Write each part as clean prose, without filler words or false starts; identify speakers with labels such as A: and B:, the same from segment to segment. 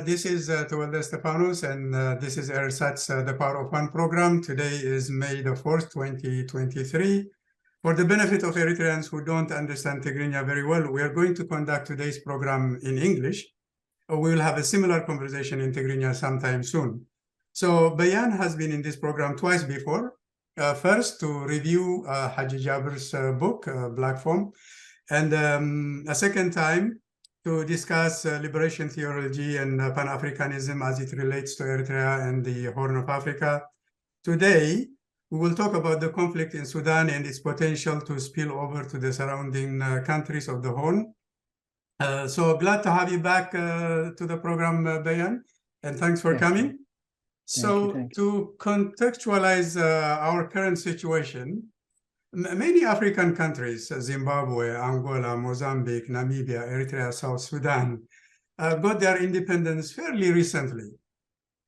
A: this is Tewelde Stefanos, and this is ERISAT's The Power of One program. Today is May the 4th, 2023. For the benefit of Eritreans who don't understand Tigrinya very well, we are going to conduct today's program in English. We will have a similar conversation in Tigrinya sometime soon. So Beyan has been in this program twice before. First, to review Haji Jaber's book, Black Phone, and a second time to discuss liberation theology and Pan-Africanism as it relates to Eritrea and the Horn of Africa. Today, we will talk about the conflict in Sudan and its potential to spill over to the surrounding countries of the Horn. So glad to have you back to the program, Beyan, and thanks for coming. So to contextualize our current situation, many African countries, Zimbabwe, Angola, Mozambique, Namibia, Eritrea, South Sudan, got their independence fairly recently.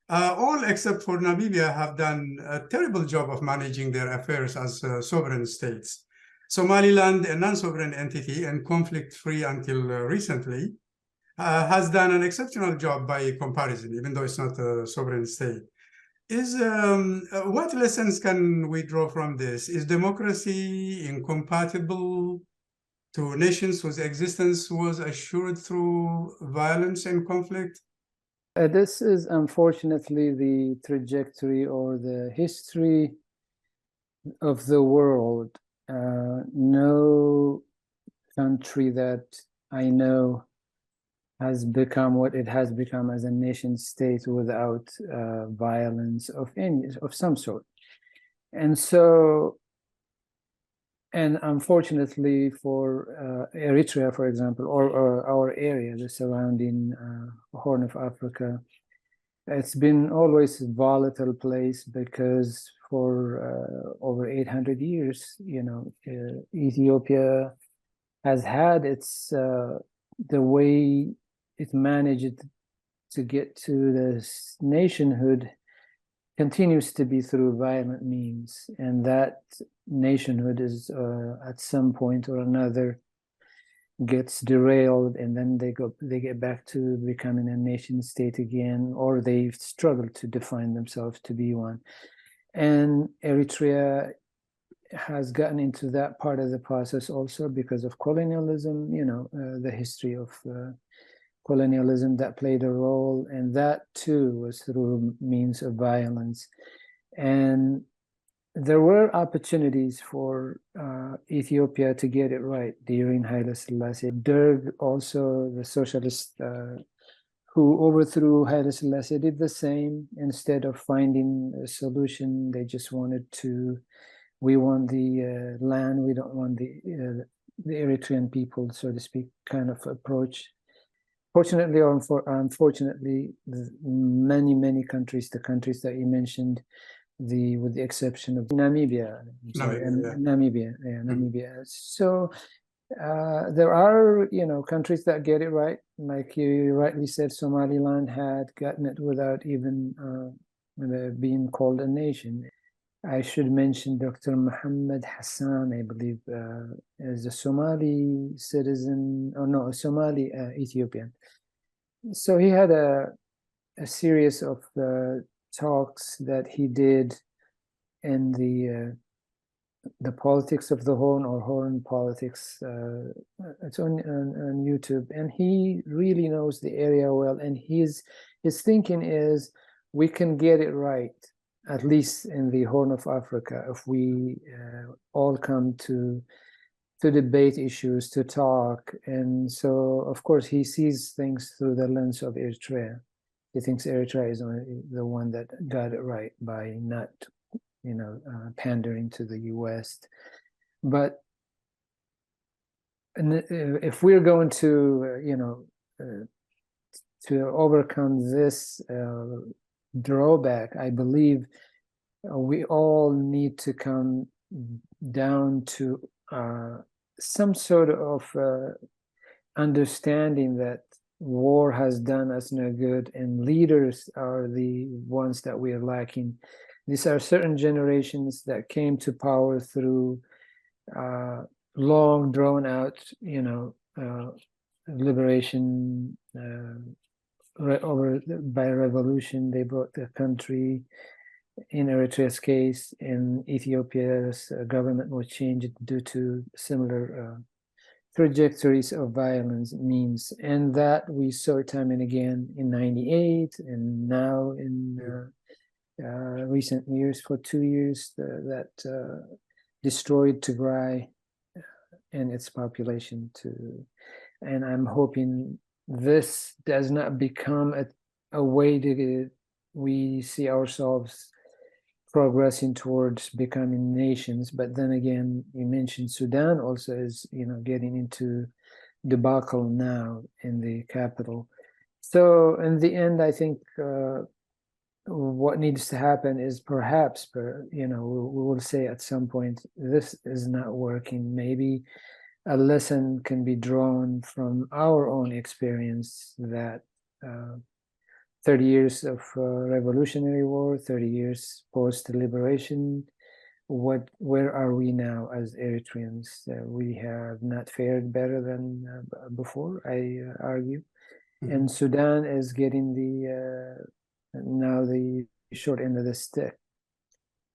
A: All except for Namibia have done a terrible job of managing their affairs as sovereign states. Somaliland, a non-sovereign entity and conflict-free until recently, has done an exceptional job by comparison, even though it's not a sovereign state. What lessons can we draw from this? Is democracy incompatible to nations whose existence was assured through violence and conflict?
B: This is unfortunately the trajectory or the history of the world. No country that I know has become what it has become as a nation state without violence of some sort. And unfortunately for Eritrea, for example, or our area, the surrounding Horn of Africa, it's been always a volatile place because for over 800 years, Ethiopia has had its the way it managed to get to this nationhood continues to be through violent means, and that nationhood is at some point or another gets derailed, and then they get back to becoming a nation state again, or they struggle to define themselves to be one. And Eritrea has gotten into that part of the process also because of colonialism, the history of colonialism that played a role, and that too was through means of violence. And there were opportunities for Ethiopia to get it right during Haile Selassie. Derg, also the socialist who overthrew Haile Selassie, did the same. Instead of finding a solution, they just wanted to, we want the land, we don't want the Eritrean people, so to speak, kind of approach. Fortunately or unfortunately, many countries, the countries that you mentioned, with the exception of Namibia. Namibia. So there are, countries that get it right. Like you rightly said, Somaliland had gotten it without even being called a nation. I should mention Dr. Mohammed Hassan, I believe, is a Somali citizen, a Somali Ethiopian. So he had a series of talks that he did in the politics of the Horn or Horn politics. It's on YouTube, and he really knows the area well. And his thinking is we can get it right, at least in the Horn of Africa, if we all come to debate issues, to talk. And so, of course, he sees things through the lens of Eritrea. He thinks Eritrea is the one that got it right by not, pandering to the U.S. But if we're going to, to overcome this drawback, I believe we all need to come down to some sort of understanding that war has done us no good, and leaders are the ones that we are lacking. These are certain generations that came to power through long drawn out, liberation by revolution. They brought the country. In Eritrea's case, in Ethiopia's government was changed due to similar trajectories of violence means, and that we saw time and again in '98, and now in recent years for 2 years that destroyed Tigray and its population too. And I'm hoping this does not become a way to we see ourselves progressing towards becoming nations. But then again, you mentioned Sudan also is, getting into debacle now in the capital. So in the end, I think what needs to happen is perhaps, we will say at some point, this is not working. Maybe a lesson can be drawn from our own experience that 30 years of revolutionary war, 30 years post-liberation, where are we now as Eritreans? We have not fared better than before, I argue. Mm-hmm. And Sudan is getting now the short end of the stick.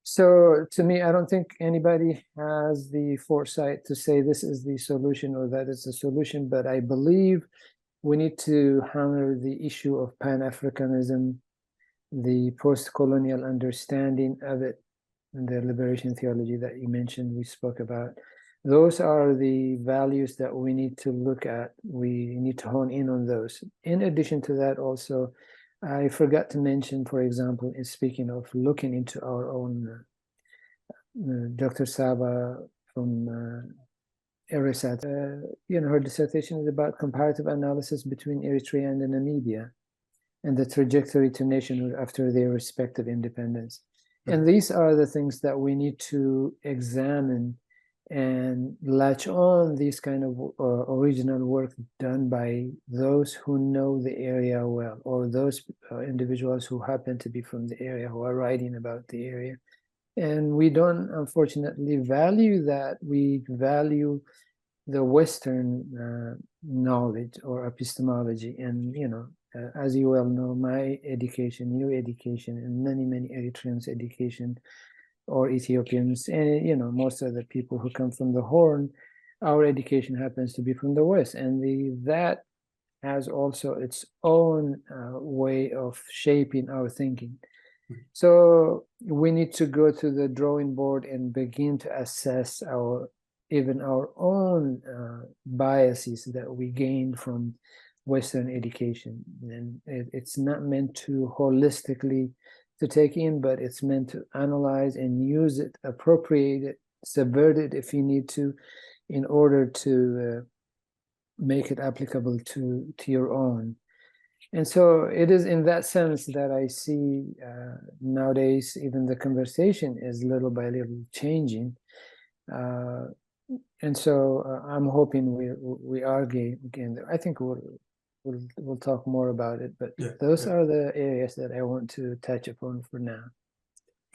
B: So to me, I don't think anybody has the foresight to say this is the solution or that is the solution, but I believe we need to hammer the issue of Pan-Africanism, the post-colonial understanding of it, and the liberation theology that you mentioned, we spoke about. Those are the values that we need to look at. We need to hone in on those. In addition to that, also, I forgot to mention, for example, in speaking of looking into our own, Dr. Saba from ERISAT, her dissertation is about comparative analysis between Eritrea and Namibia and the trajectory to nationhood after their respective independence. And these are the things that we need to examine and latch on these kind of original work done by those who know the area well, or those individuals who happen to be from the area, who are writing about the area. And we don't, unfortunately, value that. We value the Western knowledge or epistemology. And, as you well know, my education, your education, and many, many Eritreans' education, or Ethiopians, and, most of the people who come from the Horn, our education happens to be from the West. And that has also its own way of shaping our thinking. So we need to go to the drawing board and begin to assess even our own biases that we gain from Western education. And it's not meant to holistically to take in, but it's meant to analyze and use it, appropriate it, subvert it if you need to, in order to make it applicable to your own. And so it is in that sense that I see nowadays even the conversation is little by little changing. And so I'm hoping we are again. I think we'll talk more about it, but those are the areas that I want to touch upon for now.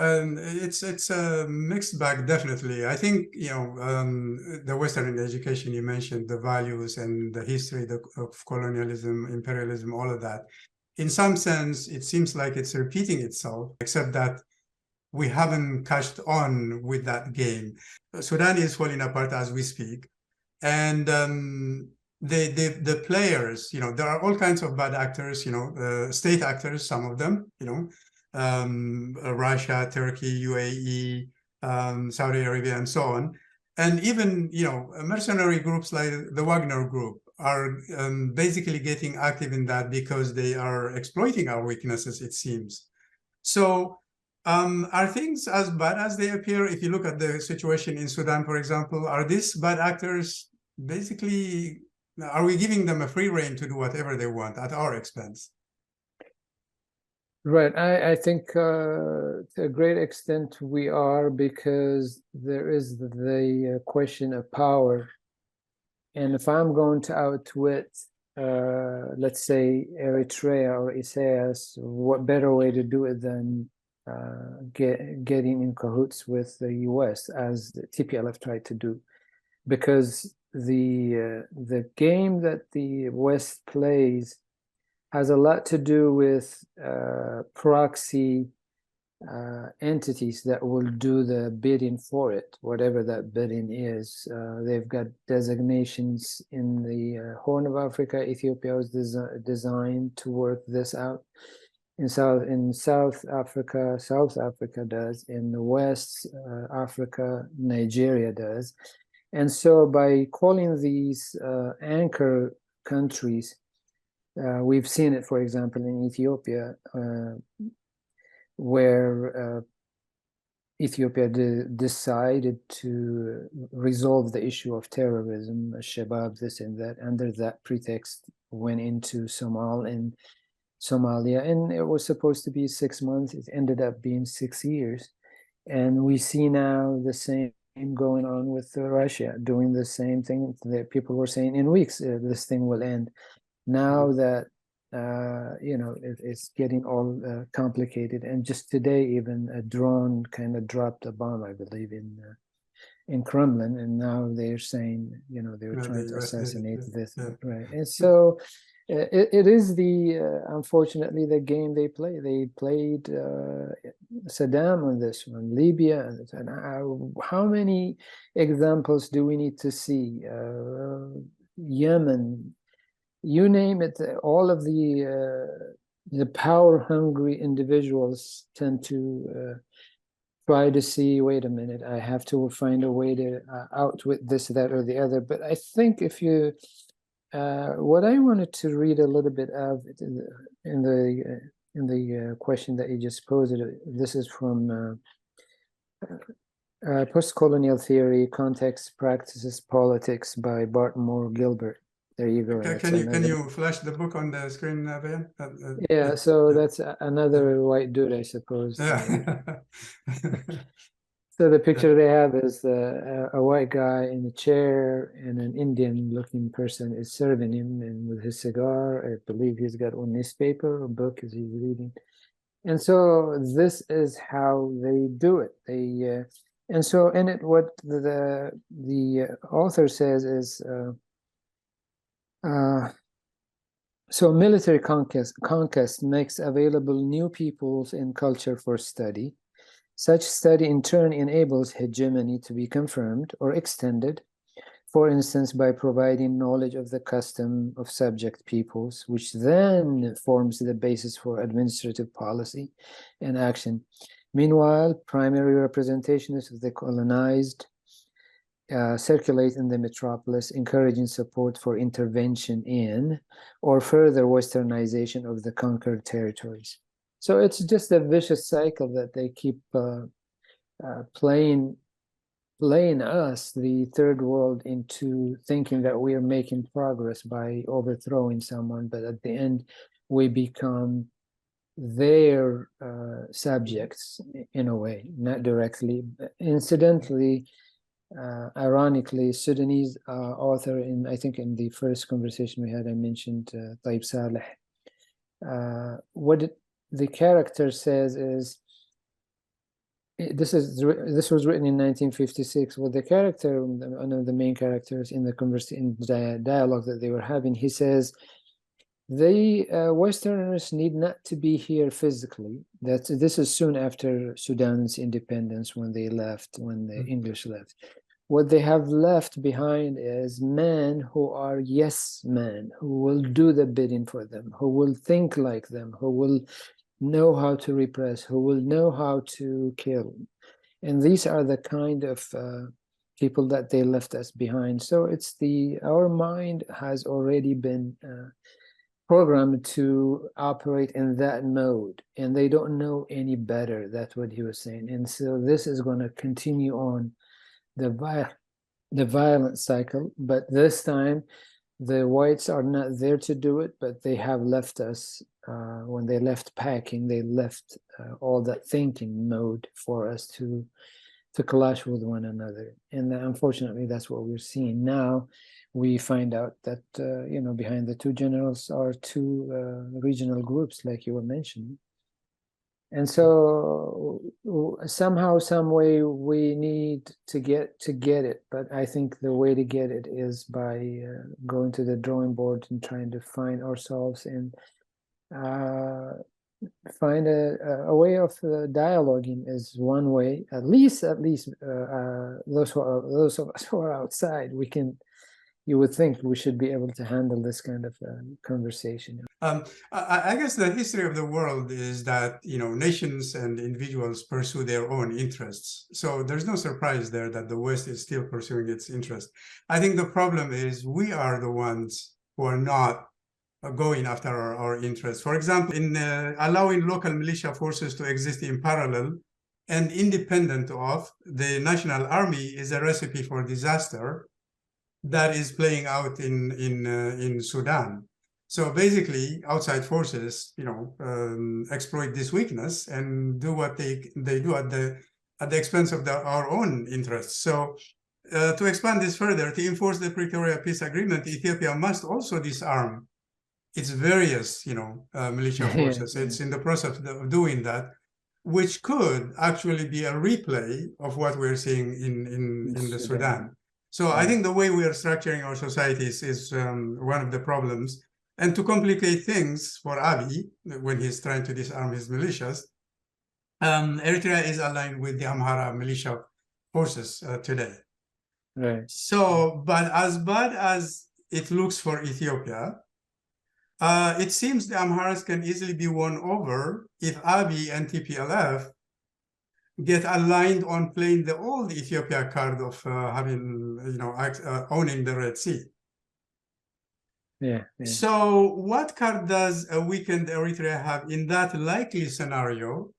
A: It's a mixed bag, definitely. I think, the Western education you mentioned, the values and the history of colonialism, imperialism, all of that. In some sense, it seems like it's repeating itself, except that we haven't catched on with that game. Sudan is falling apart as we speak. And the players, there are all kinds of bad actors, state actors, some of them, Russia, Turkey, UAE, Saudi Arabia, and so on. And even, mercenary groups like the Wagner Group are basically getting active in that because they are exploiting our weaknesses, it seems. So are things as bad as they appear? If you look at the situation in Sudan, for example, are these bad actors basically, are we giving them a free rein to do whatever they want at our expense?
B: Right. I think to a great extent we are, because there is the question of power. And if I'm going to outwit, let's say, Eritrea or Isaias, what better way to do it than getting in cahoots with the US, as the TPLF tried to do? Because the game that the West plays has a lot to do with proxy entities that will do the bidding for it, whatever that bidding is. They've got designations in the Horn of Africa. Ethiopia was designed to work this out. In South Africa does. In the West Africa, Nigeria does. And so by calling these anchor countries, we've seen it, for example, in Ethiopia, where Ethiopia decided to resolve the issue of terrorism, Shabab, this and that, under that pretext, went into Somalia, and it was supposed to be 6 months. It ended up being 6 years. And we see now the same going on with Russia, doing the same thing that people were saying in weeks, this thing will end. Now that, it's getting all complicated. And just today, even a drone kind of dropped a bomb, I believe, in Kremlin. And now they're saying, they were trying to assassinate this. Right. And so it is unfortunately, the game they play. They played Saddam on this one, Libya. And how many examples do we need to see? Yemen, you name it. All of the power-hungry individuals tend to try to see, wait a minute, I have to find a way to outwit this, that, or the other. But I think if you what I wanted to read a little bit of in the question that you just posed, this is from Post-Colonial Theory, Context, Practices, Politics by Bartmore Gilbert. There you go.
A: Can you flash the book on the screen, Beyan?
B: Yeah, so that's another white dude, I suppose.
A: Yeah.
B: So the picture they have is a white guy in a chair, and an Indian-looking person is serving him, and with his cigar. I believe he's got a newspaper or book as he's reading. And so this is how they do it. And so in it, what the author says is, so military conquest makes available new peoples and culture for study. Such study in turn enables hegemony to be confirmed or extended, for instance, by providing knowledge of the custom of subject peoples, which then forms the basis for administrative policy and action. Meanwhile, primary representations of the colonized circulate in the metropolis, encouraging support for intervention in or further westernization of the conquered territories. So it's just a vicious cycle that they keep playing us, the third world, into thinking that we are making progress by overthrowing someone, but at the end we become their subjects in a way, not directly. Incidentally, ironically, Sudanese author, I think in the first conversation we had, I mentioned Taib Saleh. What the character says is, this was written in 1956. What the character, one of the main characters in the dialogue that they were having, he says, the Westerners need not to be here physically. This is soon after Sudan's independence, when they left, when the English left. What they have left behind is men who are yes men, who will do the bidding for them, who will think like them, who will know how to repress, who will know how to kill. And these are the kind of people that they left us behind. So it's our mind has already been programmed to operate in that mode, and they don't know any better. That's what he was saying. And so this is going to continue on the violent cycle, but this time the whites are not there to do it, but they have left us. When they left packing, they left all that thinking mode for us to clash with one another. And unfortunately, that's what we're seeing now. We find out that behind the two generals are two regional groups, like you were mentioning. And so somehow, some way, we need to get it. But I think the way to get it is by going to the drawing board and trying to find ourselves and find a way of dialoguing is one way. At least those of us who are outside, you would think we should be able to handle this kind of conversation.
A: I guess the history of the world is that, nations and individuals pursue their own interests. So there's no surprise there that the West is still pursuing its interest. I think the problem is we are the ones who are not going after our interests. For example, in allowing local militia forces to exist in parallel and independent of the national army is a recipe for disaster that is playing out in Sudan. So basically, outside forces, exploit this weakness and do what they do at the expense of our own interests. So to expand this further, to enforce the Pretoria Peace Agreement, Ethiopia must also disarm its various, militia forces. It's in the process of doing that, which could actually be a replay of what we're seeing in the Sudan. So I think the way we are structuring our societies is one of the problems. And to complicate things for Abiy, when he's trying to disarm his militias, Eritrea is aligned with the Amhara militia forces today.
B: Right.
A: So, but as bad as it looks for Ethiopia, it seems the Amharas can easily be won over if Abiy and TPLF get aligned on playing the old Ethiopia card of having, owning the Red Sea.
B: Yeah.
A: So what card does a weakened Eritrea have in that likely scenario,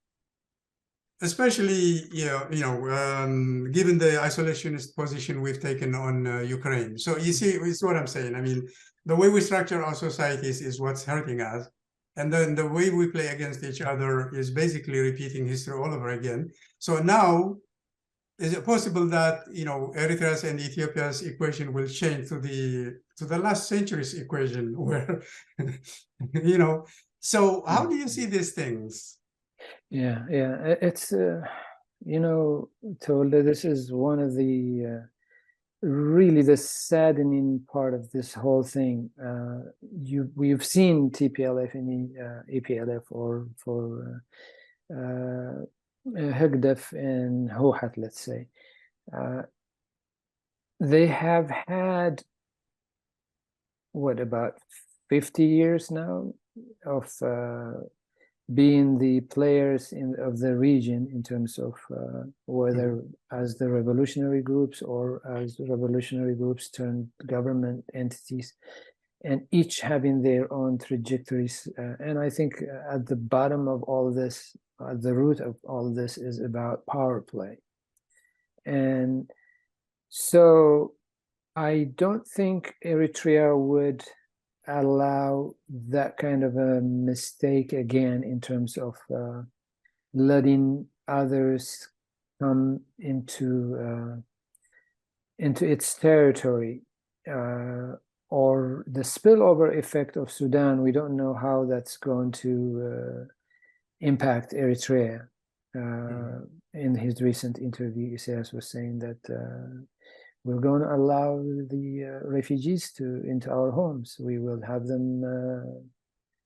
A: especially, given the isolationist position we've taken on Ukraine? So you see, it's what I'm saying. I mean, the way we structure our societies is what's hurting us. And then the way we play against each other is basically repeating history all over again. So now, is it possible that, Eritrea's and Ethiopia's equation will change to the last century's equation where, so how do you see these things?
B: Yeah. It's, Tolda, this is one of the really the saddening part of this whole thing. We've seen TPLF and EPLF for Hegdef and Hohat, let's say. They have had, about 50 years now of being the players of the region in terms of whether as the revolutionary groups or as revolutionary groups turned government entities, and each having their own trajectories. And I think at the bottom of all this, at the root of all this, is about power play. And so I don't think Eritrea would allow that kind of a mistake again in terms of letting others come into its territory, or the spillover effect of Sudan. We don't know how that's going to impact Eritrea. In his recent interview, Isaias was saying that we're going to allow the refugees into our homes. We will have them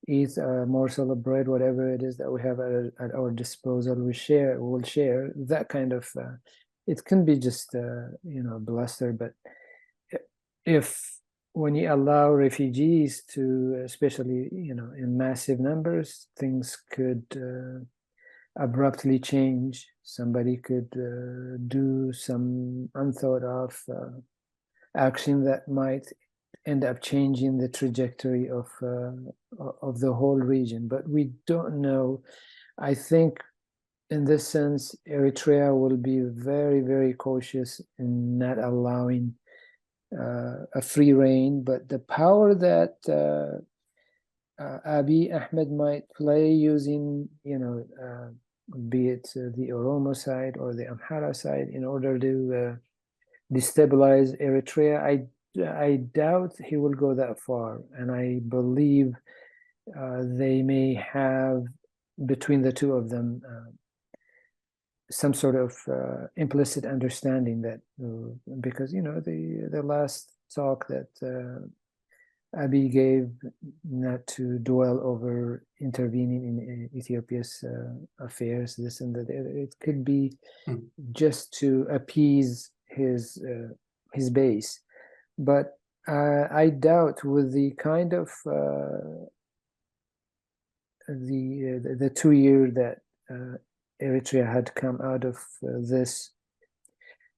B: eat a morsel of bread, whatever it is that we have at our disposal. We'll share that kind of. It can be just bluster, but when you allow refugees to, especially in massive numbers, things could abruptly change. Somebody could do some unthought of action that might end up changing the trajectory of the whole region. But we don't know. I think in this sense, Eritrea will be very, very cautious in not allowing a free reign. But the power that Abiy Ahmed might play using, be it the Oromo side or the Amhara side, in order to destabilize Eritrea, I doubt he will go that far. And I believe they may have, between the two of them, some sort of implicit understanding that, because, the last talk that Abiy gave not to dwell over intervening in Ethiopia's affairs, this and that. It could be just to appease his base, but I doubt with the kind of the 2 year that Eritrea had come out of this,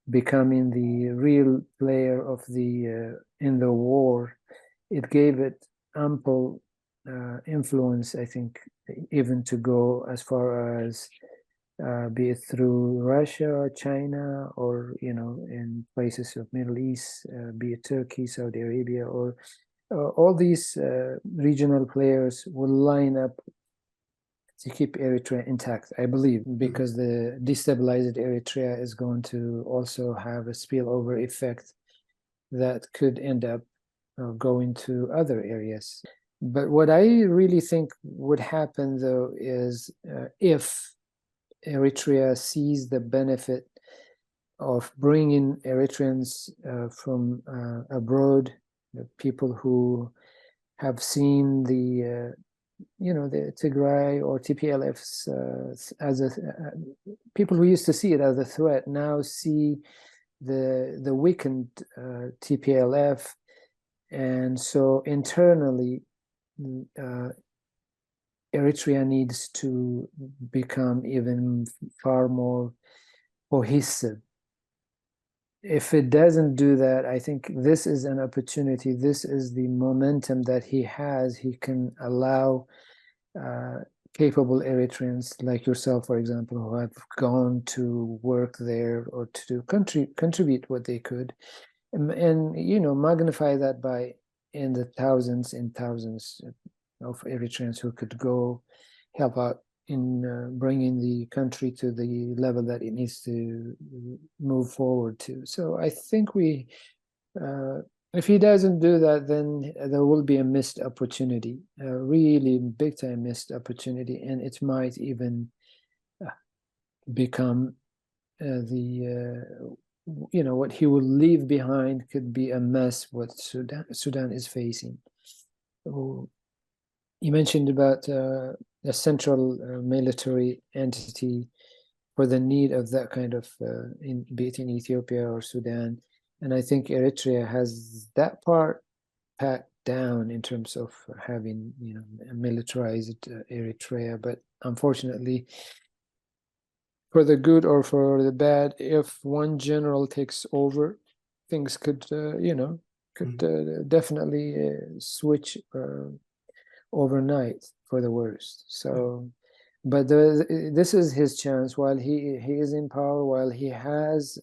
B: becoming the real player of the in the war. It gave it ample influence, I think, even to go as far as be it through Russia or China, or in places of Middle East, be it Turkey, Saudi Arabia, or all these regional players will line up to keep Eritrea intact, I believe, because the destabilized Eritrea is going to also have a spillover effect that could end up going to other areas. But what I really think would happen, though, is if Eritrea sees the benefit of bringing Eritreans from abroad, the people who have seen the Tigray or TPLFs as people who used to see it as a threat now see the weakened TPLF, and so internally Eritrea needs to become even far more cohesive. If it doesn't do that, I think this is an opportunity. This is the momentum that he has. He can allow capable Eritreans like yourself, for example, who have gone to work there or to contribute what they could, and magnify that by in the thousands and thousands of Eritreans who could go help out in bringing the country to the level that it needs to move forward to. So I think if he doesn't do that, then there will be a missed opportunity, a really big time missed opportunity, and it might even become what he will leave behind could be a mess what Sudan is facing. So you mentioned about a central military entity for the need of that kind of, be it in Ethiopia or Sudan. And I think Eritrea has that part packed down in terms of having, a militarized Eritrea. But unfortunately, for the good or for the bad, if one general takes over, things could, definitely switch overnight for the worst. So, but this is his chance. While he is in power, while he has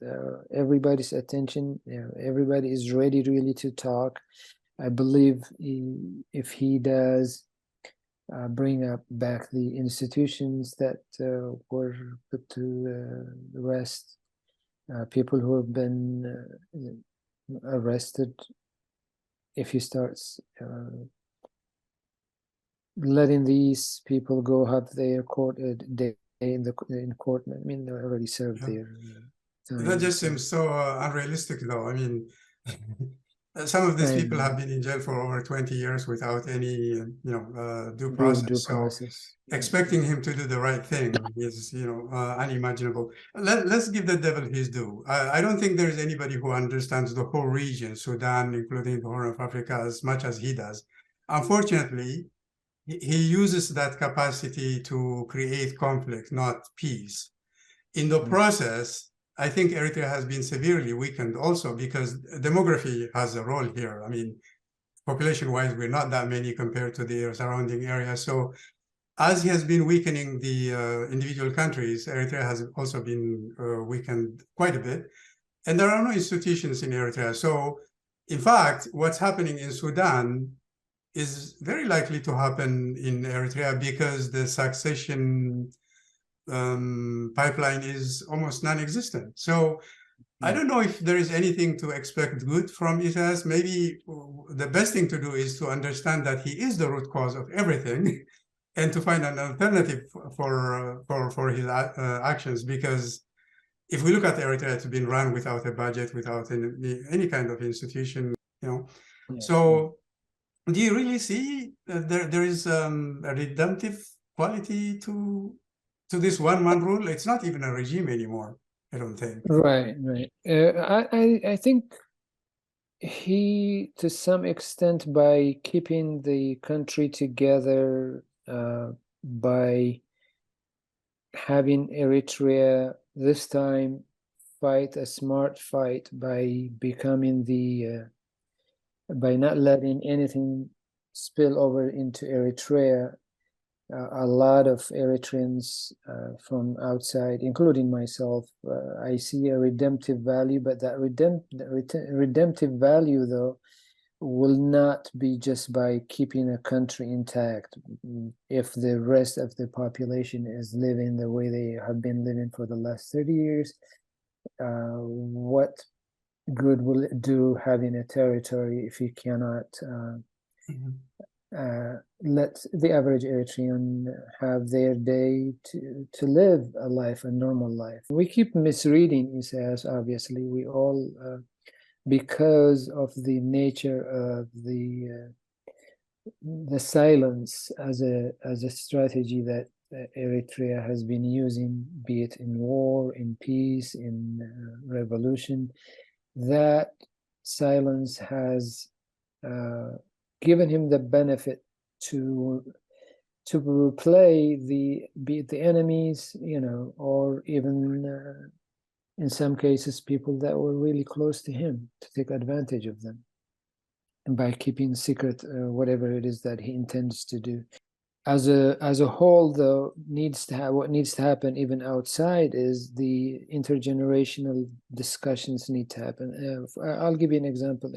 B: everybody's attention, everybody is ready really to talk. I believe if he does bring up back the institutions that were put to rest, people who have been arrested, if he starts letting these people go have their court day in court, I mean, they already served their time.
A: That just seems so unrealistic, though. I mean, some of these people have been in jail for over 20 years without any, due process. Expecting him to do the right thing is, unimaginable. Let's give the devil his due. I don't think there is anybody who understands the whole region, Sudan, including the Horn of Africa, as much as he does. Unfortunately, he uses that capacity to create conflict, not peace. In the process, I think Eritrea has been severely weakened also because demography has a role here. I mean, population-wise, we're not that many compared to the surrounding area. So as he has been weakening the individual countries, Eritrea has also been weakened quite a bit. And there are no institutions in Eritrea. So in fact, what's happening in Sudan is very likely to happen in Eritrea because the succession pipeline is almost non-existent. So I don't know if there is anything to expect good from ISAS. Maybe the best thing to do is to understand that he is the root cause of everything and to find an alternative for his actions. Because if we look at Eritrea, it's been run without a budget, without any kind of institution, So do you really see there is a redemptive quality to this one-man rule? It's not even a regime anymore, I don't think.
B: Right. I think he, to some extent, by keeping the country together, by having Eritrea this time fight a smart fight by becoming by not letting anything spill over into Eritrea. A lot of Eritreans from outside, including myself, I see a redemptive value, but that redemptive value, though, will not be just by keeping a country intact. If the rest of the population is living the way they have been living for the last 30 years, what good will it do having a territory if you cannot let the average Eritrean have their day to live a life, a normal life? We keep misreading Isaias, obviously. We all, because of the nature of the silence as a strategy that Eritrea has been using, be it in war, in peace, in revolution, that silence has given him the benefit to play be it the enemies, or even in some cases people that were really close to him, to take advantage of them, and by keeping secret whatever it is that he intends to do. As a whole, though, what needs to happen even outside is the intergenerational discussions need to happen. I'll give you an example.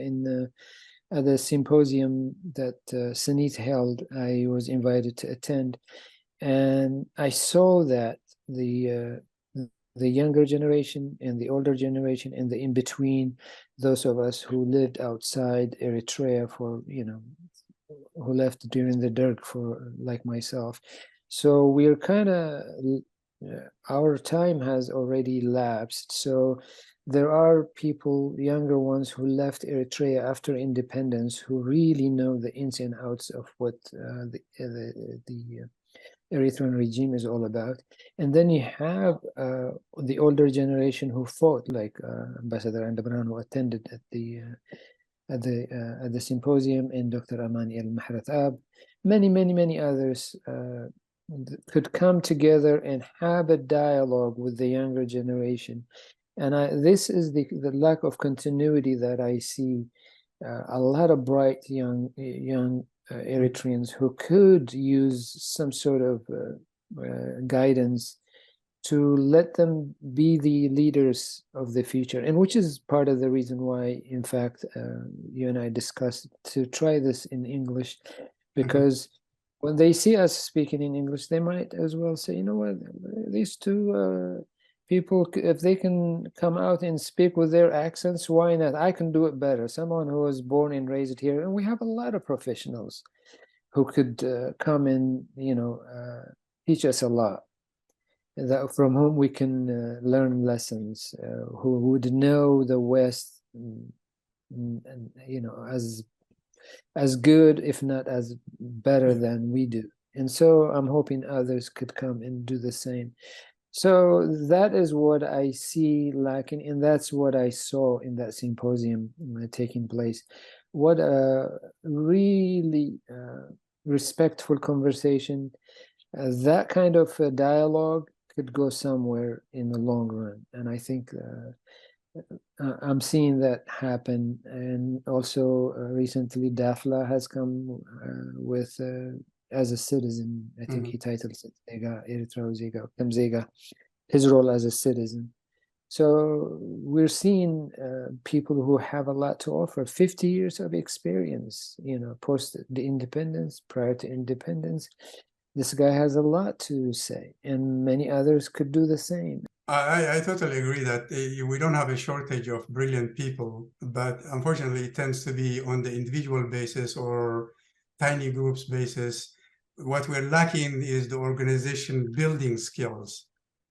B: At the symposium that Sanit held, I was invited to attend, and I saw that the younger generation and the older generation and the in-between, those of us who lived outside Eritrea for, who left during the Derg for, like myself. So we're kind of, our time has already lapsed. So there are people, younger ones, who left Eritrea after independence, who really know the ins and outs of what the Eritrean regime is all about. And then you have the older generation who fought, like Ambassador Andabran, who attended at the symposium, and Dr. Amaniel Mahratab, many others could come together and have a dialogue with the younger generation. And this is the lack of continuity that I see. A lot of bright young Eritreans who could use some sort of guidance to let them be the leaders of the future, and which is part of the reason why, in fact, you and I discussed to try this in English, because when they see us speaking in English, they might as well say, you know what, these two people, if they can come out and speak with their accents, why not? I can do it better. Someone who was born and raised here, and we have a lot of professionals who could come and teach us a lot, from whom we can learn lessons, who would know the West, as good, if not as better than we do. And so I'm hoping others could come and do the same. So that is what I see lacking, and that's what I saw in that symposium taking place. What a really respectful conversation. That kind of dialogue could go somewhere in the long run. And I think I'm seeing that happen. And also recently, Dafla has come with as a citizen. I think he titled it Eritreawi Zega, Zega, his role as a citizen. So we're seeing people who have a lot to offer, 50 years of experience, post the independence, prior to independence. This guy has a lot to say, and many others could do the same.
A: I totally agree that we don't have a shortage of brilliant people, but unfortunately it tends to be on the individual basis or tiny groups basis. What we're lacking is the organization building skills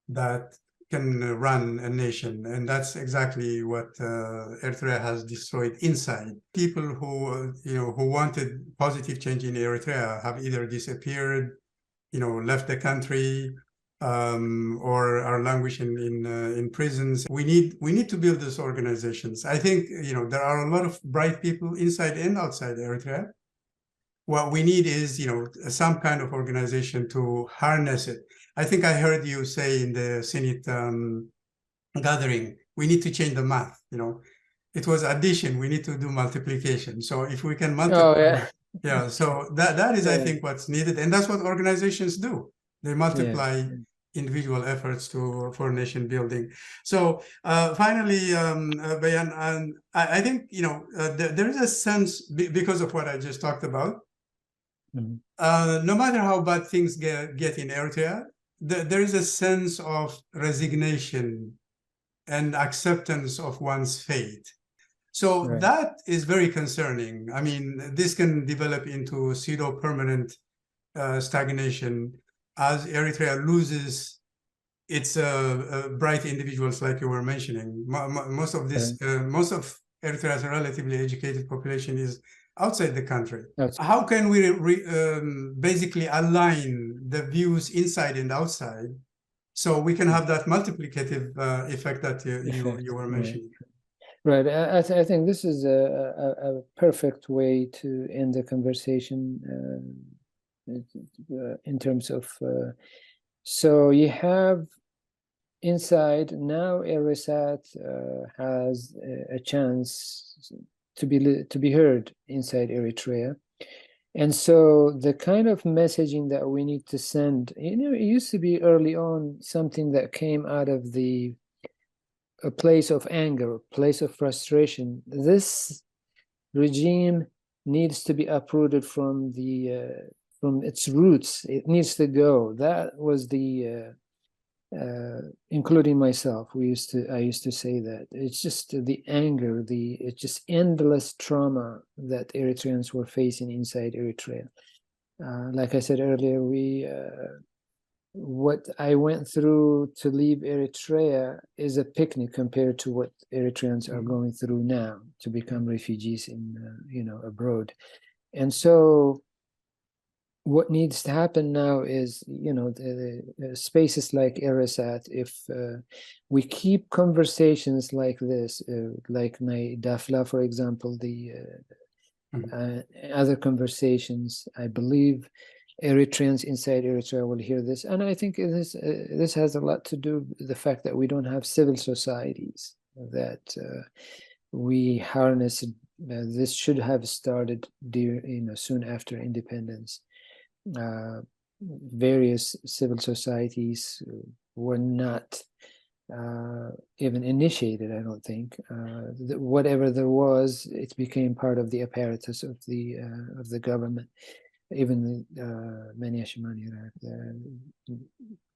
A: that run a nation, and that's exactly what Eritrea has destroyed inside. People who who wanted positive change in Eritrea have either disappeared, left the country, or are languishing in prisons. We need to build these organizations. I think there are a lot of bright people inside and outside Eritrea. What we need is some kind of organization to harness it. I think I heard you say in the Senate gathering, we need to change the math. It was addition, we need to do multiplication. So if we can multiply, so that is I think what's needed, and that's what organizations do. They multiply individual efforts for nation building. So finally, Beyan, I think there is a sense, because of what I just talked about. No matter how bad things get in Eritrea, there is a sense of resignation and acceptance of one's fate. So that is very concerning. I mean, this can develop into pseudo-permanent stagnation as Eritrea loses its bright individuals, like you were mentioning. Most of Eritrea's relatively educated population is outside the country. How can we basically align the views inside and outside so we can have that multiplicative effect that you were mentioning?
B: Right. I think this is a perfect way to end the conversation in terms of so you have inside now ERISAT has a chance to be heard inside Eritrea. And so the kind of messaging that we need to send, it used to be early on something that came out of a place of anger, a place of frustration. This regime needs to be uprooted from its roots. It needs to go. That was including myself. I used to say that it's just the anger, it's just endless trauma that Eritreans were facing inside Eritrea. Like I said earlier, what I went through to leave Eritrea is a picnic compared to what Eritreans are going through now to become refugees in abroad. And so what needs to happen now is, the spaces like ERISAT, if we keep conversations like this, like Dafla, for example, the other conversations, I believe Eritreans inside Eritrea will hear this. And I think this has a lot to do with the fact that we don't have civil societies, that we harness. This should have started soon after independence. Various civil societies were not even initiated, I don't think. Whatever there was, it became part of the apparatus of the government. Even the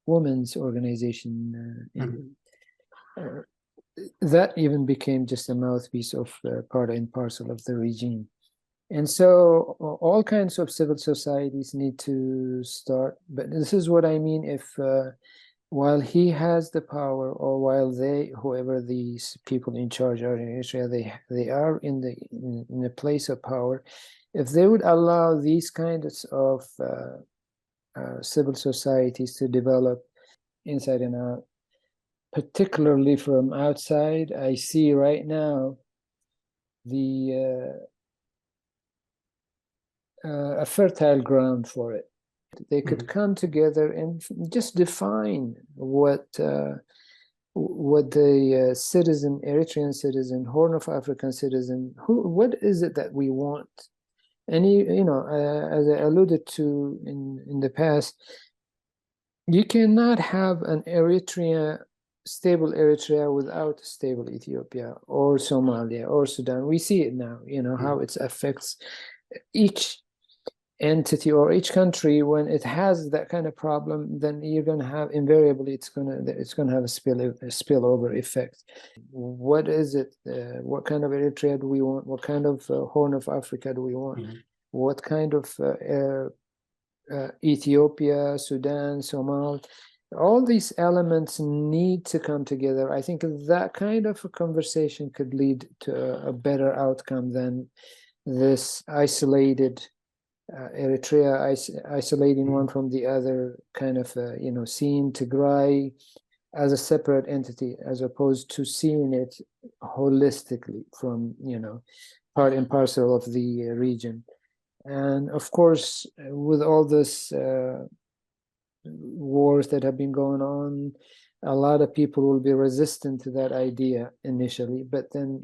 B: women's organization, that even became just a mouthpiece of part and parcel of the regime. And so all kinds of civil societies need to start. But this is what I mean, if while he has the power, or while whoever these people in charge are in Eritrea, they are in a place of power, if they would allow these kinds of civil societies to develop inside and out, particularly from outside, I see right now a fertile ground for it. They could come together and just define what the Eritrean citizen, Horn of African citizen, what is it that we want? And as I alluded to in the past, you cannot have an stable Eritrea without stable Ethiopia or Somalia or Sudan. We see it now, how it affects each entity or each country. When it has that kind of problem, then you're going to have invariably it's going to have a spillover effect. What is it? What kind of Eritrea do we want? What kind of Horn of Africa do we want? What kind of Ethiopia, Sudan, Somalia? all these elements need to come together. I think that kind of a conversation could lead to a better outcome than this isolated Eritrea isolating one from the other, kind of seeing Tigray as a separate entity as opposed to seeing it holistically from part and parcel of the region. And of course, with all this wars that have been going on, a lot of people will be resistant to that idea initially, but then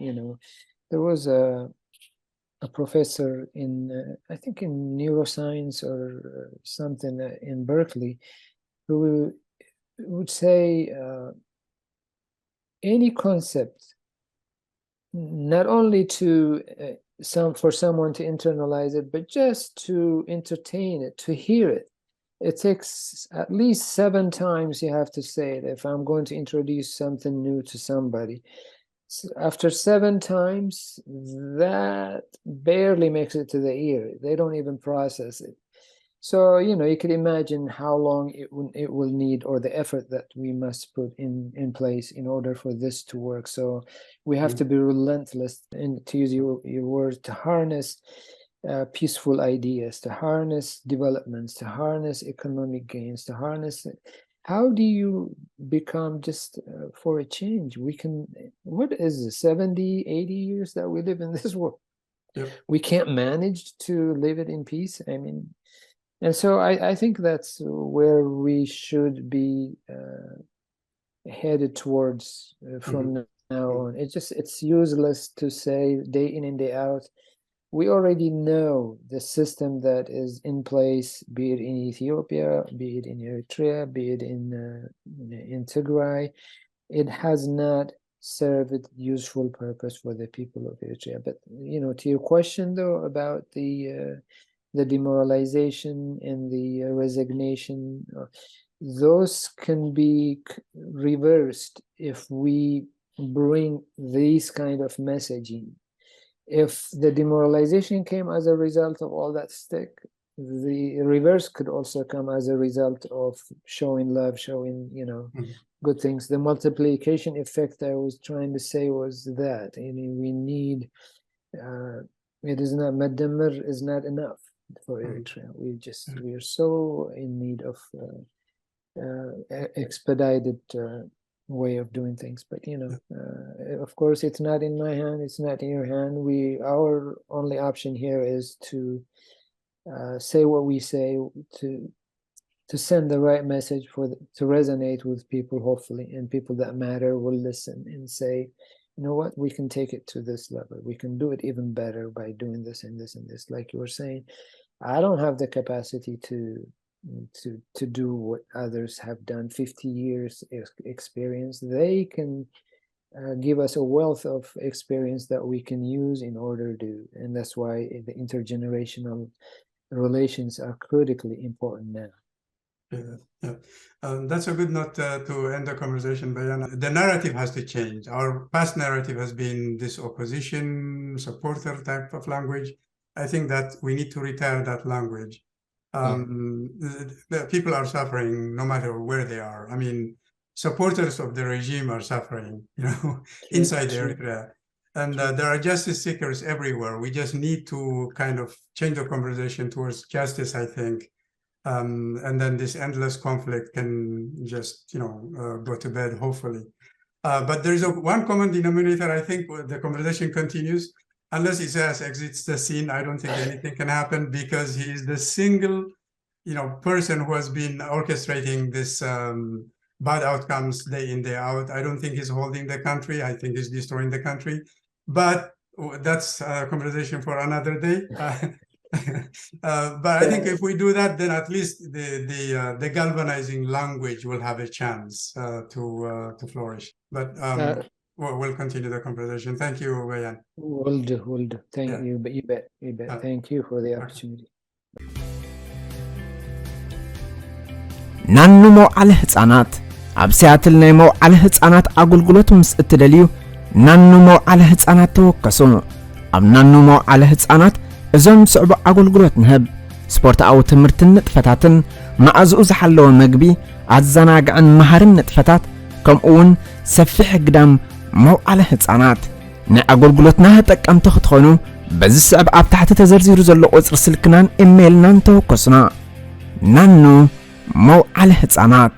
B: there was a professor in I think in neuroscience or something in Berkeley who would say any concept, not only to for someone to internalize it, but just to entertain it, to hear it. It takes at least 7 times you have to say it if I'm going to introduce something new to somebody. So after 7 times, that barely makes it to the ear. They don't even process it. So, you can imagine how long it will need, or the effort that we must put in place in order for this to work. So we have to be relentless, and to use your word, to harness peaceful ideas, to harness developments, to harness economic gains, to harness. How do you become just for a change? What is it, 70, 80 years that we live in this world?
A: Yep.
B: We can't manage to live it in peace. I mean, and so I think that's where we should be headed towards from now on. It's useless to say day in and day out. We already know the system that is in place, be it in Ethiopia, be it in Eritrea, be it in Tigray. It has not served useful purpose for the people of Eritrea. But to your question though about the demoralization and the resignation, those can be reversed if we bring these kind of messaging. If the demoralization came as a result of all that stick, the reverse could also come as a result of showing love, showing, good things. The multiplication effect I was trying to say was that we need, it is not, Madamir is not enough for Eritrea. We are so in need of expedited way of doing things, but of course it's not in my hand, it's not in your hand. Our only option here is to say what we say, to send the right message to resonate with people, hopefully, and people that matter will listen and say, you know what, we can take it to this level, we can do it even better by doing this and this and this. Like you were saying, I don't have the capacity to do what others have done, 50 years experience. They can give us a wealth of experience that we can use in order to, and that's why the intergenerational relations are critically important now.
A: Yeah. That's a good note to end the conversation, Beyan. The narrative has to change. Our past narrative has been this opposition supporter type of language. I think that we need to retire that language. The people are suffering no matter where they are. I mean, supporters of the regime are suffering, inside Eritrea. And there are justice seekers everywhere. We just need to kind of change the conversation towards justice, I think. And then this endless conflict can just, go to bed, hopefully. But there's one common denominator. I think the conversation continues. Unless Isaias exits the scene, I don't think anything can happen, because he is the single, person who has been orchestrating this bad outcomes day in, day out. I don't think he's holding the country. I think he's destroying the country. But that's a conversation for another day. But I think if we do that, then at least the galvanizing language will have a chance to flourish. But we'll continue the conversation. Thank you, Beyan.
B: Will do. Thank you. But you bet. Thank you for the opportunity.
C: ናኑ መውዓለ ህፃናት ኣብ ሲያትል ናይ መውዓለ ህፃናት ኣገልግሎት ምስ እትደልዩ ናኑ መውዓለ ህፃናት ተወከሱ። ኣብ ናኑ መውዓለ ህፃናት እዞም ስዕቡ ኣገልግሎት ንህብ ስፖርታዊ ትምህርትን ንጥፈታትን ማዕዝኡ ዝሓለወ መግቢ ኣዘናግዕን መሃርን ንጥፈታት ከምኡውን ሰፊሕ ግዳም መውዓለ ህፃናት ናይ ኣገልግሎትና ተጠቀምቲ ክትኾኑ በዚ ስዕብ ኣብ ታሕቲ ተዘርዚሩ ዘሎ ቁፅሪ ስልክናን ኢሜይልናን ተወከሱና ናኑ መውዓለ ህፃናት